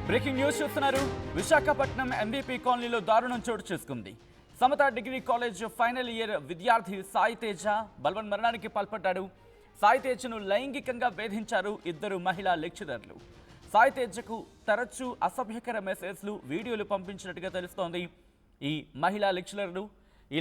Breaking news చూస్తున్నారు. Visakhapatnam MBP కాలనీలో దారుణం చోటు చేసుకుంది. Samata degree college final year విద్యార్థి సాయి తేజ బలవన్ మరణానికి పాల్పడ్డాడు. సాయి తేజను లైంగికంగా వేధించారు ఇద్దరు మహిళా లెక్చరర్లు. సాయి తేజకు తరచూ అసభ్యకర మెసేజ్లు, వీడియోలు పంపించినట్టుగా తెలుస్తోంది. ఈ మహిళా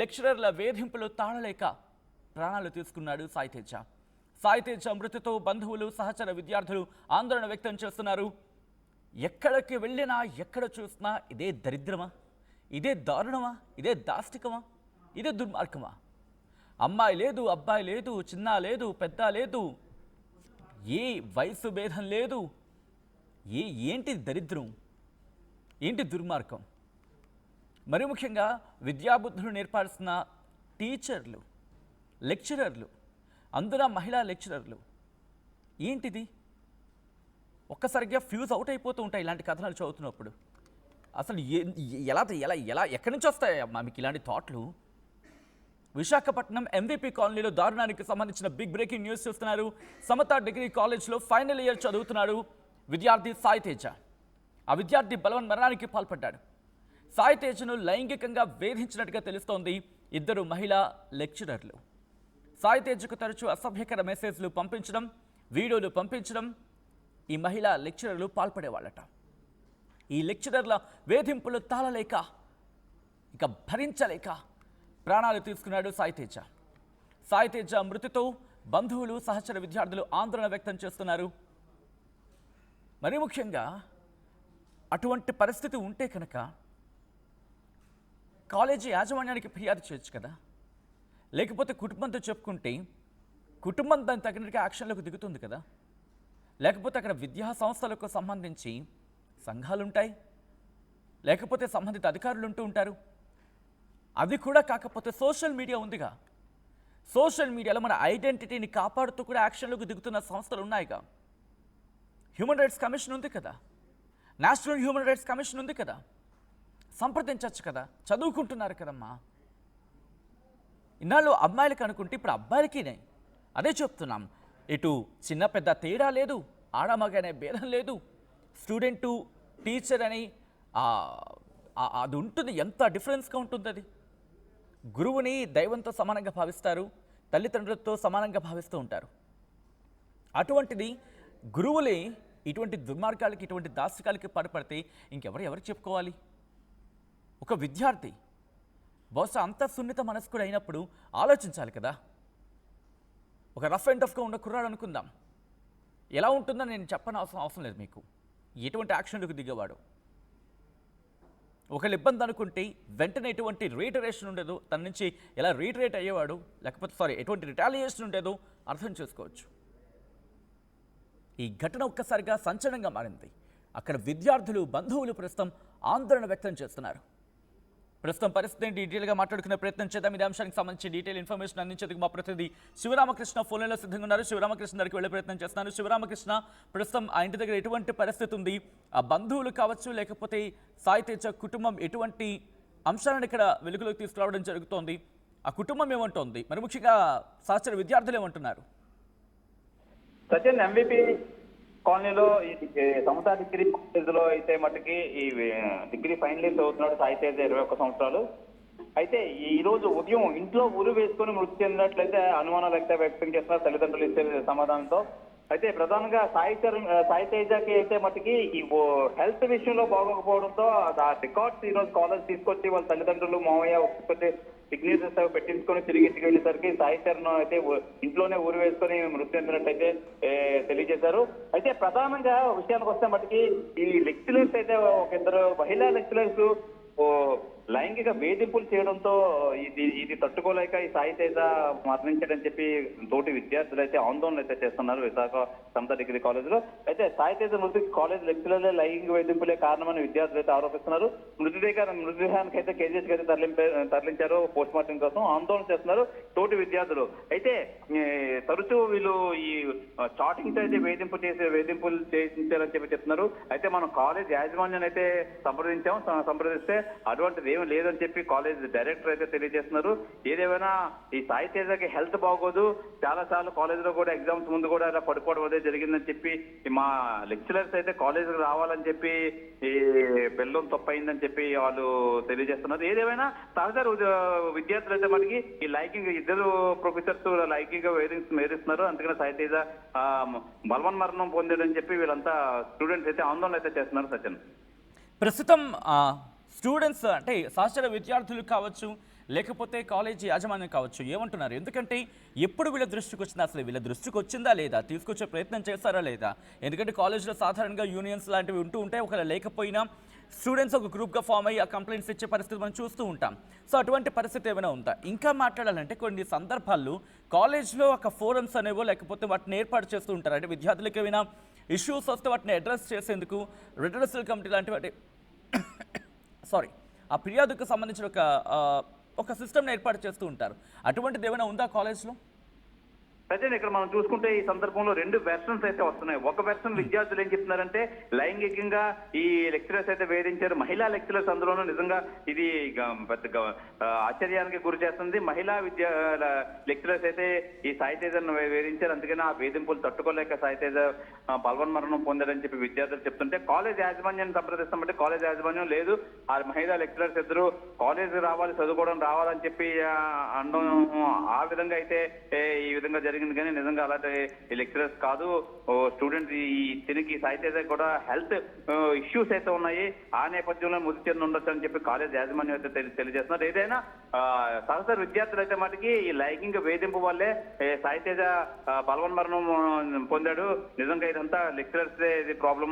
లెక్చరర్ల వేధింపులు తాళలేక ప్రాణాలు తీసుకున్నాడు సాయి తేజ. సాయి తేజ మృతితో బంధువులు, సహచర విద్యార్థులు ఆందోళన వ్యక్తం చేస్తున్నారు. ఎక్కడికి వెళ్ళినా ఎక్కడ చూసినా ఇదే దరిద్రమా, ఇదే దారుణమా, ఇదే దాష్టికమా, ఇదే దుర్మార్గమా? అమ్మాయి లేదు, అబ్బాయి లేదు, చిన్న లేదు, పెద్ద లేదు, ఏ వయసు భేదం లేదు. ఏంటి దరిద్రం, ఏంటి దుర్మార్గం? మరి ముఖ్యంగా విద్యాబుద్ధులు నేర్పాల్సిన టీచర్లు, లెక్చరర్లు, అందున మహిళా లెక్చరర్లు, ఏంటిది? ఒక్కసారిగా ఫ్యూజ్ అవుట్ అయిపోతూ ఉంటాయి ఇలాంటి కథనాలు చదువుతున్నప్పుడు. అసలు ఎలా ఎలా ఎలా ఎక్కడి నుంచి వస్తాయమ్మా మీకు ఇలాంటి థాట్లు? విశాఖపట్నం ఎంవీపీ కాలనీలో దారుణానికి సంబంధించిన బిగ్ బ్రేకింగ్ న్యూస్ చూస్తున్నారు. సమత డిగ్రీ కాలేజ్లో ఫైనల్ ఇయర్ చదువుతున్నాడు విద్యార్థి సాయి తేజ. ఆ విద్యార్థి బలవన్ మరణానికి పాల్పడ్డాడు. సాయి తేజను లైంగికంగా వేధించినట్టుగా తెలుస్తోంది ఇద్దరు మహిళా లెక్చరర్లు. సాయి తేజకు తరచూ అసభ్యకర మెసేజ్లు పంపించడం, వీడియోలు పంపించడం ఈ మహిళా లెక్చరర్లు పాల్పడేవాళ్ళట. ఈ లెక్చరర్ల వేధింపులు తాళలేక, ఇక భరించలేక ప్రాణాలు తీసుకున్నాడు సాయి తేజ. సాయి తేజ మృతితో బంధువులు, సహచర విద్యార్థులు ఆందోళన వ్యక్తం చేస్తున్నారు. మరి ముఖ్యంగా అటువంటి పరిస్థితి ఉంటే కనుక కాలేజీ యాజమాన్యానికి ఫిర్యాదు చేయొచ్చు కదా. లేకపోతే కుటుంబంతో చెప్పుకుంటే కుటుంబం దానికి తగినట్టుగా యాక్షన్లకు దిగుతుంది కదా. లేకపోతే అక్కడ విద్యా సంస్థలకు సంబంధించి సంఘాలు ఉంటాయి, లేకపోతే సంబంధిత అధికారులు ఉంటూ ఉంటారు. అది కూడా కాకపోతే సోషల్ మీడియా ఉందిగా. సోషల్ మీడియాలో మన ఐడెంటిటీని కాపాడుతూ కూడా యాక్షన్లకు దిగుతున్న సంస్థలు ఉన్నాయిగా. హ్యూమన్ రైట్స్ కమిషన్ ఉంది కదా, నేషనల్ హ్యూమన్ రైట్స్ కమిషన్ ఉంది కదా. సంప్రదించవచ్చు కదా, చదువుకుంటున్నారు కదమ్మా. ఇన్నాళ్ళు అమ్మాయిలకి అనుకుంటే ఇప్పుడు అబ్బాయిలకి అదే చెప్తున్నాం. ఇటు చిన్న పెద్ద తేడా లేదు, ఆడమగనే భేదం లేదు, స్టూడెంటు టీచర్ అని అది ఉంటుంది. ఎంత డిఫరెన్స్గా ఉంటుంది అది. గురువుని దైవంతో సమానంగా భావిస్తారు, తల్లిదండ్రులతో సమానంగా భావిస్తూ ఉంటారు. అటువంటిది గురువులే ఇటువంటి దుర్మార్గాలకి, ఇటువంటి దాష్టికాలకి పడిపడితే ఎవరికి చెప్పుకోవాలి? ఒక విద్యార్థి బహుశా అంత సున్నిత మనస్కుడు అయినప్పుడు ఆలోచించాలి కదా. ఒక రఫ్ అండ్ టఫ్గా ఉన్న కుర్రాడు అనుకుందాం, ఎలా ఉంటుందో నేను అవసరం లేదు మీకు. ఎటువంటి యాక్షన్లకు దిగేవాడు, ఒకళ్ళు ఇబ్బంది అనుకుంటే వెంటనే ఎటువంటి రీటరేషన్ ఉండేదో, తన నుంచి ఎలా రీటరేట్ అయ్యేవాడు, లేకపోతే ఎటువంటి రిటాలియేషన్ ఉండేదో అర్థం చేసుకోవచ్చు. ఈ ఘటన ఒక్కసారిగా సంచలనంగా మారింది. అక్కడ విద్యార్థులు, బంధువులు ప్రస్తుతం ఆందోళన వ్యక్తం చేస్తున్నారు. ప్రస్తుతం పరిస్థితిని డీటెయిల్గా మాట్లాడుకునే ప్రయత్నం చేద్దాం. ఇదే అంశానికి సంబంధించి డీటెయిల్ ఇన్ఫర్మేషన్ అందించేందుకు మా ప్రతినిధి శివరామకృష్ణ ఫోన్లో సిద్ధంగా ఉన్నారు. శివరామకృష్ణ దగ్గరికి వెళ్ళే ప్రయత్నం చేస్తున్నాను. శివరామకృష్ణ, ప్రస్తుతం ఆ ఇంటి దగ్గర ఎటువంటి పరిస్థితి ఉంది? ఆ బంధువులు కావచ్చు, లేకపోతే సాయి తేజ కుటుంబం ఎటువంటి అంశాలను ఇక్కడ వెలుగులోకి తీసుకురావడం జరుగుతోంది? ఆ కుటుంబం ఏమంటోంది? మరి ముఖ్యంగా సహచర విద్యార్థులు ఏమంటున్నారు? సచిన్, ఎంవీపీ కాలనీలో ఈ సమతా డిగ్రీ కాలేజ్ లో అయితే మటుకి ఈ డిగ్రీ ఫైనల్ ఇయర్ చదువుతున్నాడు సాయి తేజ, 21 సంవత్సరాలు. అయితే ఈ రోజు ఉదయం ఇంట్లో ఉరి వేసుకుని మృతి చెందినట్లయితే అనుమానాలు అయితే వ్యక్తం చేస్తున్నారు తల్లిదండ్రులు ఇచ్చే సమాధానంతో. అయితే ప్రధానంగా సాయి తేజకి అయితే మటుకి ఈ హెల్త్ విషయంలో బాగోకపోవడంతో ఆ రికార్డ్స్ ఈ రోజు కాలేజ్ తీసుకొచ్చి వాళ్ళ తల్లిదండ్రులు, మామయ్య ఒప్పుకొచ్చి సిగ్నేచర్స్ పెట్టించుకొని తిరిగి ఇంటికి వెళ్ళేసరికి సాయి చరణ్ అయితే ఇంట్లోనే ఊరి వేసుకొని మృతి చెందినట్టయితే తెలియజేశారు. అయితే ప్రధానంగా విషయానికి వస్తే మటుకి ఈ లెక్చరర్స్ అయితే ఒక ఇద్దరు మహిళా లెక్చరర్స్ లైంగిక వేధింపులు చేయడంతో ఇది తట్టుకోలేక ఈ సాయి తేజ మరణించాడని చెప్పి తోటి విద్యార్థులు అయితే ఆందోళన అయితే చేస్తున్నారు విశాఖ సమతా డిగ్రీ కాలేజ్ లో. అయితే సాయి తేజ మృతికి కాలేజ్ లెక్చరర్లే లైంగిక వేధింపులే కారణమని విద్యార్థులు అయితే ఆరోపిస్తున్నారు. మృతదేహానికి అయితే కేజీఎస్కి అయితే తరలించారు పోస్ట్ మార్టం కోసం. ఆందోళన చేస్తున్నారు తోటి విద్యార్థులు. అయితే తరచూ వీళ్ళు ఈ చాటింగ్ అయితే వేధింపులు చేయించారని చెప్పి చెప్తున్నారు. అయితే మనం కాలేజ్ యాజమాన్యాన్ని అయితే సంప్రదిస్తే అటువంటి ఏం లేదని చెప్పి కాలేజ్ డైరెక్టర్ అయితే తెలియజేస్తున్నారు. ఏదేమైనా ఈ సాయి తేజకి హెల్త్ బాగోదు, చాలా సార్లు కాలేజ్ లో కూడా ఎగ్జామ్స్ ముందు కూడా ఇలా పడిపోవడం అదే జరిగిందని చెప్పి మా లెక్చరర్స్ అయితే కాలేజీకి రావాలని చెప్పి ఈ బెల్లం తప్పయిందని చెప్పి వాళ్ళు తెలియజేస్తున్నారు. ఏదేమైనా సహచర విద్యార్థులు అయితే మనకి ఈ లైకింగ్ ఇద్దరు ప్రొఫెసర్స్ లైకింగ్ వేధిస్తున్నారు. అందుకని సాయి తేజ బలవన్ మరణం పొందాడని చెప్పి వీళ్ళంతా స్టూడెంట్స్ అయితే ఆందోళన అయితే చేస్తున్నారు. సచిన్, ప్రస్తుతం స్టూడెంట్స్ అంటే సహచర విద్యార్థులు కావచ్చు, లేకపోతే కాలేజీ యాజమాన్యం కావచ్చు, ఏమంటున్నారు? ఎందుకంటే ఎప్పుడు వీళ్ళ దృష్టికి వచ్చిందా, అసలు వీళ్ళ దృష్టికి వచ్చిందా లేదా, తీసుకొచ్చే ప్రయత్నం చేస్తారా లేదా? ఎందుకంటే కాలేజీలో సాధారణంగా యూనియన్స్ లాంటివి ఉంటూ ఉంటాయి. ఒకవేళ లేకపోయినా స్టూడెంట్స్ ఒక గ్రూప్గా ఫామ్ అయ్యి ఆ కంప్లైంట్స్ ఇచ్చే పరిస్థితి మనం చూస్తూ ఉంటాం. సో అటువంటి పరిస్థితి ఏమైనా ఉందా? ఇంకా మాట్లాడాలంటే కొన్ని సందర్భాల్లో కాలేజ్లో ఒక ఫోరమ్స్ అనేవో లేకపోతే వాటిని ఏర్పాటు చేస్తూ ఉంటారు. అంటే విద్యార్థులకు ఏమైనా ఇష్యూస్ వస్తే వాటిని అడ్రస్ చేసేందుకు రిడ్రెసల్ కమిటీ లాంటి వాటి ఆ ఫిర్యాదుకు సంబంధించిన ఒక సిస్టమ్ని ఏర్పాటు చేస్తూ ఉంటారు. అటువంటిది ఏమైనా ఉందా కాలేజ్లో? సచిన్, ఇక్కడ మనం చూసుకుంటే ఈ సందర్భంలో రెండు వెర్షన్స్ అయితే వస్తున్నాయి. ఒక వెర్షన్ విద్యార్థులు ఏం చెప్తున్నారంటే లైంగికంగా ఈ లెక్చరర్స్ అయితే వేధించారు. మహిళా లెక్చరర్స్ అందులోనూ నిజంగా ఇది పెద్ద ఆశ్చర్యానికి గురి చేస్తుంది. మహిళా లెక్చరర్స్ అయితే ఈ సాయి తేజను వేధించారు. అందుకని ఆ వేధింపులు తట్టుకోలేక సాయి తేజ బలవన్ మరణం పొందారని చెప్పి విద్యార్థులు చెప్తుంటే కాలేజ్ యాజమాన్యాన్ని సంప్రదిస్తామంటే కాలేజ్ యాజమాన్యం లేదు, ఆ మహిళా లెక్చరర్స్ ఇద్దరు కాలేజ్ రావాలి, చదువుకోవడం రావాలని చెప్పి అనడం, ఆ విధంగా అయితే ఈ విధంగా జరిగింది. కానీ నిజంగా అలాంటి లెక్చరర్స్ కాదు, స్టూడెంట్స్ ఈ తిరిగి సాయి తేజ కూడా హెల్త్ ఇష్యూస్ అయితే ఉన్నాయి, ఆ నేపథ్యంలో మృతి చెంది ఉండొచ్చు అని చెప్పి కాలేజ్ యాజమాన్యం అయితే తెలియజేస్తున్నారు. ఏదైనా సహచర విద్యార్థులు అయితే మటుకి ఈ లైంగిక వేధింపు వల్లే సాయి తేజ బలవన్ మరణం పొందాడు, నిజంగా ఇదంతా లెక్చరర్స్ ఇది ప్రాబ్లం,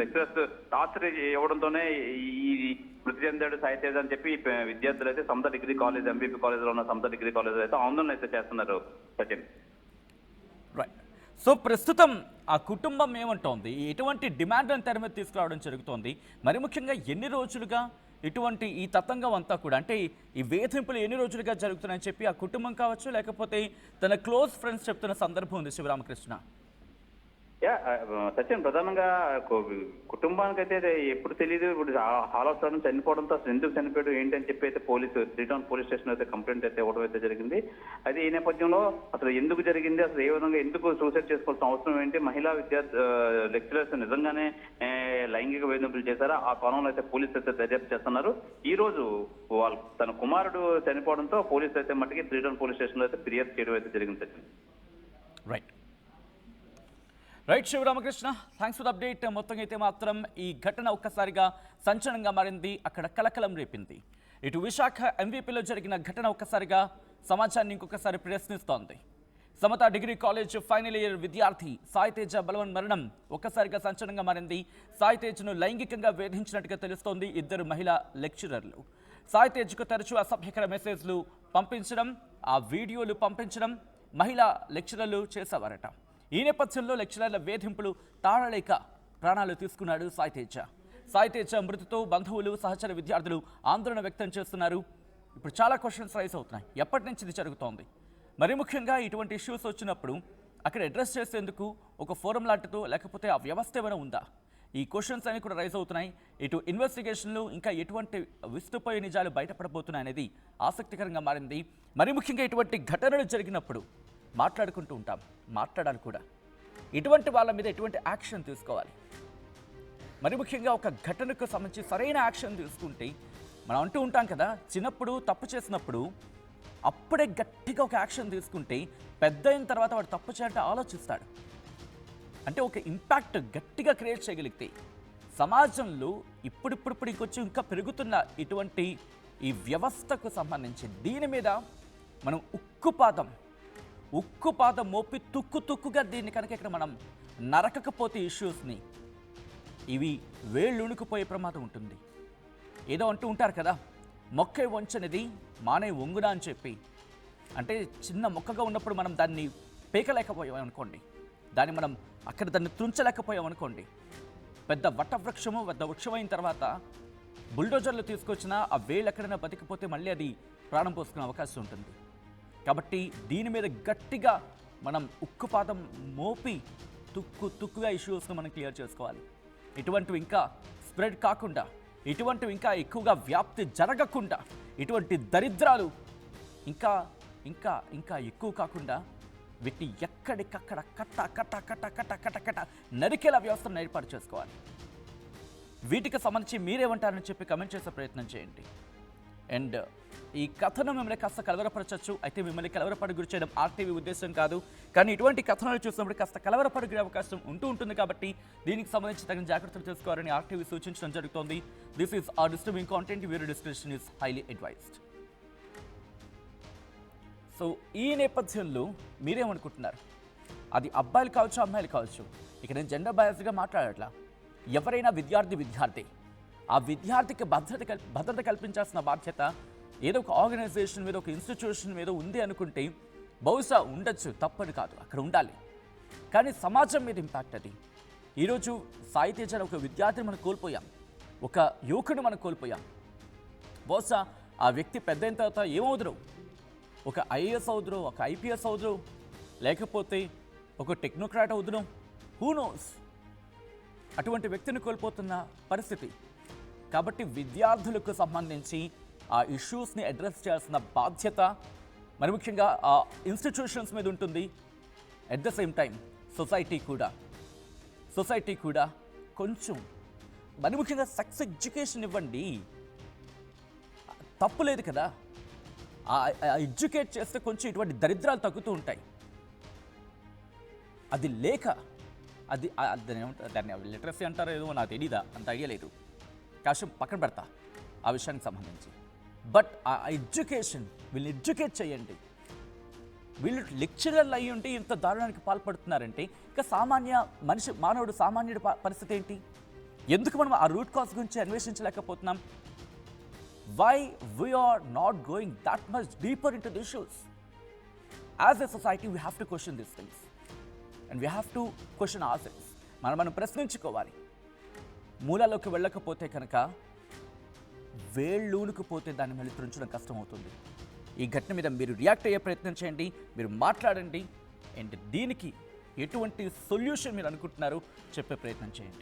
లెక్చరర్స్ టార్చర్ ఇవ్వడంతోనే ఈ మృతి చెందాడు సాయి తేజ అని చెప్పి విద్యార్థులు అయితే Samata degree college, MBP college లో ఉన్న సమత డిగ్రీ కాలేజ్ అయితే ఆందోళన అయితే చేస్తున్నారు. సచిన్, రైట్. సో ప్రస్తుతం ఆ కుటుంబం ఏమంటోంది, ఎటువంటి డిమాండ్లను తెర మీద తీసుకురావడం జరుగుతోంది, మరి ముఖ్యంగా ఎన్ని రోజులుగా ఇటువంటి ఈ తతంగం అంతా కూడా అంటే ఈ వేధింపులు ఎన్ని రోజులుగా జరుగుతున్నాయని చెప్పి ఆ కుటుంబం కావచ్చు, లేకపోతే తన క్లోజ్ ఫ్రెండ్స్ చెప్తున్న సందర్భం ఉంది శివరామకృష్ణ? సచిన్, ప్రధానంగా కుటుంబానికి అయితే ఎప్పుడు తెలియదు, ఇప్పుడు హాలోత్సవం చనిపోవడంతో అసలు ఎందుకు చనిపోయాడు ఏంటి అని చెప్పి అయితే త్రీ టౌన్ పోలీస్ స్టేషన్ అయితే కంప్లైంట్ అయితే ఇవ్వడం అయితే జరిగింది. అయితే ఈ నేపథ్యంలో అసలు ఎందుకు జరిగింది, అసలు ఏ విధంగా ఎందుకు సూసైడ్ చేసుకోవాల్సిన అవసరం ఏంటి, మహిళా లెక్చరర్స్ నిజంగానే లైంగిక వేధింపులు చేశారా, ఆ కోణంలో అయితే పోలీసులు అయితే దర్యాప్తు చేస్తున్నారు. ఈ రోజు తన కుమారుడు చనిపోవడంతో పోలీసులు అయితే మట్టికి త్రీ టౌన్ పోలీస్ స్టేషన్ లో అయితే ఫిర్యాదు చేయడం అయితే జరిగింది. Right Sivaramakrishna, thanks for the update. మొత్తంగా అయితే మాత్రం ఈ ఘటన ఒక్కసారిగా సంచలనంగా మారింది, అక్కడ కలకలం రేపింది. ఇటు విశాఖ ఎంవీపీలో జరిగిన ఘటన ఒక్కసారిగా సమాజాన్ని ఇంకొకసారి ప్రశ్నిస్తోంది. Samata degree college final year విద్యార్థి సాయి తేజ బలవన్ మరణం ఒక్కసారిగా సంచలనంగా మారింది. సాయి తేజ్ను లైంగికంగా వేధించినట్టుగా తెలుస్తోంది ఇద్దరు మహిళా లెక్చరర్లు. సాయి తేజ్కు తరచూ అసభ్యకర మెసేజ్లు పంపించడం, ఆ వీడియోలు పంపించడం మహిళా లెక్చరర్లు చేసేవారట. ఈ నేపథ్యంలో లెక్చరర్ల వేధింపులు తాళలేక ప్రాణాలు తీసుకున్నాడు సాయి తేజ. సాయి తేజ మృతితో బంధువులు, సహచర విద్యార్థులు ఆందోళన వ్యక్తం చేస్తున్నారు. ఇప్పుడు చాలా క్వశ్చన్స్ రైజ్ అవుతున్నాయి. ఎప్పటి నుంచి ఇది జరుగుతోంది, మరి ముఖ్యంగా ఇటువంటి ఇష్యూస్ వచ్చినప్పుడు అక్కడ అడ్రస్ చేసేందుకు ఒక ఫోరం లాంటితో లేకపోతే ఆ వ్యవస్థ ఏమైనా ఉందా? ఈ క్వశ్చన్స్ అన్ని కూడా రైజ్ అవుతున్నాయి. ఇటు ఇన్వెస్టిగేషన్లు ఇంకా ఎటువంటి విస్తుపోయే నిజాలు బయటపడబోతున్నాయి అనేది ఆసక్తికరంగా మారింది. మరి ముఖ్యంగా ఇటువంటి ఘటనలు జరిగినప్పుడు మాట్లాడుకుంటూ ఉంటాం, మాట్లాడాలి కూడా. ఇటువంటి వాళ్ళ మీద ఎటువంటి యాక్షన్ తీసుకోవాలి, మరి ముఖ్యంగా ఒక ఘటనకు సంబంధించి సరైన యాక్షన్ తీసుకుంటే మనం అంటూ ఉంటాం కదా, చిన్నప్పుడు తప్పు చేసినప్పుడు అప్పుడే గట్టిగా ఒక యాక్షన్ తీసుకుంటే పెద్ద అయిన తర్వాత వాడు తప్పు చేయాలంటే ఆలోచిస్తాడు. అంటే ఒక ఇంపాక్ట్ గట్టిగా క్రియేట్ చేయగలిగితే సమాజంలో ఇప్పుడు ఇంకొంచెం ఇంకా పెరుగుతున్న ఇటువంటి ఈ వ్యవస్థకు సంబంధించి దీని మీద మనం ఉక్కుపాదం మోపి తుక్కుగా దీన్ని కనుక ఇక్కడ మనం నరకకపోతే ఇష్యూస్ని ఇవి వేళ్ళుణుకుపోయే ప్రమాదం ఉంటుంది. ఏదో అంటూ ఉంటారు కదా, మొక్క వంచనిది మానే వంగునా అని చెప్పి. అంటే చిన్న మొక్కగా ఉన్నప్పుడు మనం దాన్ని పేకలేకపోయామనుకోండి, దాన్ని తుంచలేకపోయామనుకోండి, పెద్ద వటవృక్షము పెద్ద వృక్షమైన తర్వాత బుల్డోజర్లు తీసుకొచ్చినా ఆ వేళ్ళు ఎక్కడైనా బతికిపోతే మళ్ళీ అది ప్రాణం పోసుకునే అవకాశం ఉంటుంది. కాబట్టి దీని మీద గట్టిగా మనం ఉక్కుపాదం మోపి తుక్కుగా ఇష్యూస్ను మనం క్లియర్ చేసుకోవాలి. ఇటువంటివి ఇంకా స్ప్రెడ్ కాకుండా ఇటువంటివి ఇంకా ఎక్కువగా వ్యాప్తి జరగకుండా, ఇటువంటి దరిద్రాలు ఇంకా ఇంకా ఇంకా ఎక్కువ కాకుండా వీటిని ఎక్కడికక్కడ కట్ట కట్ట కట్ట కట్ట కట్ట కట్ట నరికేలా వ్యవస్థను ఏర్పాటు చేసుకోవాలి. వీటికి సంబంధించి మీరేమంటారని చెప్పి కమెంట్ చేసే ప్రయత్నం చేయండి. అండ్ ఈ కథనం మిమ్మల్ని కాస్త కలవరపరచచ్చు. అయితే మిమ్మల్ని కలవరపడి గురి చేయడం ఆర్టీవీ ఉద్దేశం కాదు. కానీ ఇటువంటి కథనాలు చూసినప్పుడు కాస్త కలవరపడిగే అవకాశం ఉంటుంది కాబట్టి దీనికి సంబంధించి తగిన జాగ్రత్తలు తీసుకోవాలని ఆర్టీవీ సూచించడం జరుగుతోంది. దిస్ ఈస్ ఆ disturbing content. Viewer description is highly advised. So ఈ నేపథ్యంలో మీరేమనుకుంటున్నారు? అది అబ్బాయిలు కావచ్చు, అమ్మాయిలు కావచ్చు. ఇక నేను జెండర్ బయాస్గా మాట్లాడట్లా. ఎవరైనా విద్యార్థి ఆ విద్యార్థికి భద్రత కల్పించాల్సిన బాధ్యత ఏదో ఒక ఆర్గనైజేషన్ మీద, ఒక ఇన్స్టిట్యూషన్ మీద ఉంది అనుకుంటే బహుశా ఉండొచ్చు, తప్పని కాదు, అక్కడ ఉండాలి. కానీ సమాజం మీద ఇంపాక్ట్ అది. ఈరోజు సాయి తేజ ఒక విద్యార్థిని మనం కోల్పోయాం, ఒక యువకుడిని మనం కోల్పోయాం. బహుశా ఆ వ్యక్తి పెద్ద అయిన తర్వాత ఏమవుదురు? ఒక ఐఏఎస్ అవుదురు, ఒక ఐపీఎస్ అవుదురు, లేకపోతే ఒక టెక్నోక్రాట్ అవుదురు, హూ నోస్. అటువంటి వ్యక్తిని కోల్పోతున్న పరిస్థితి. కాబట్టి విద్యార్థులకు సంబంధించి ఆ ఇష్యూస్ని అడ్రస్ చేయాల్సిన బాధ్యత మరి ముఖ్యంగా ఆ ఇన్స్టిట్యూషన్స్ మీద ఉంటుంది. At the same time society కూడా కొంచెం మరి ముఖ్యంగా సెక్స్ ఎడ్యుకేషన్ ఇవ్వండి. తప్పు లేదు కదా. ఎడ్యుకేట్ చేస్తే కొంచెం ఇటువంటి దరిద్రాలు తగ్గుతూ ఉంటాయి. అది లేక దాన్ని లిటరసీ అంటారో ఏదో నాకు తెలీదా, అంత ఐడియా లేదు. కాశం పక్కన పెడతా ఆ విషయానికి సంబంధించి. బట్ ఆ ఎడ్యుకేషన్ వీళ్ళని ఎడ్యుకేట్ చేయండి. వీళ్ళు లెక్చరర్లు అయ్యి ఉంటే ఇంత దారుణానికి పాల్పడుతున్నారంటే ఇంకా మానవుడు సామాన్యుడి పరిస్థితి ఏంటి? ఎందుకు మనం ఆ రూట్ కాజ్ గురించి అన్వేషించలేకపోతున్నాం? Why we are not going that much deeper into the issues? As a society, we have to question these things. And we have to question ourselves. మనం ప్రశ్నించుకోవాలి. మూలాల్లోకి వెళ్ళకపోతే కనుక వేళ్ళూనుకుపోతే దాన్ని మళ్ళీ తుంచడం కష్టమవుతుంది. ఈ ఘటన మీద మీరు రియాక్ట్ అయ్యే ప్రయత్నం చేయండి, మీరు మాట్లాడండి. అండ్ దీనికి ఎటువంటి సొల్యూషన్ మీరు అనుకుంటున్నారో చెప్పే ప్రయత్నం చేయండి.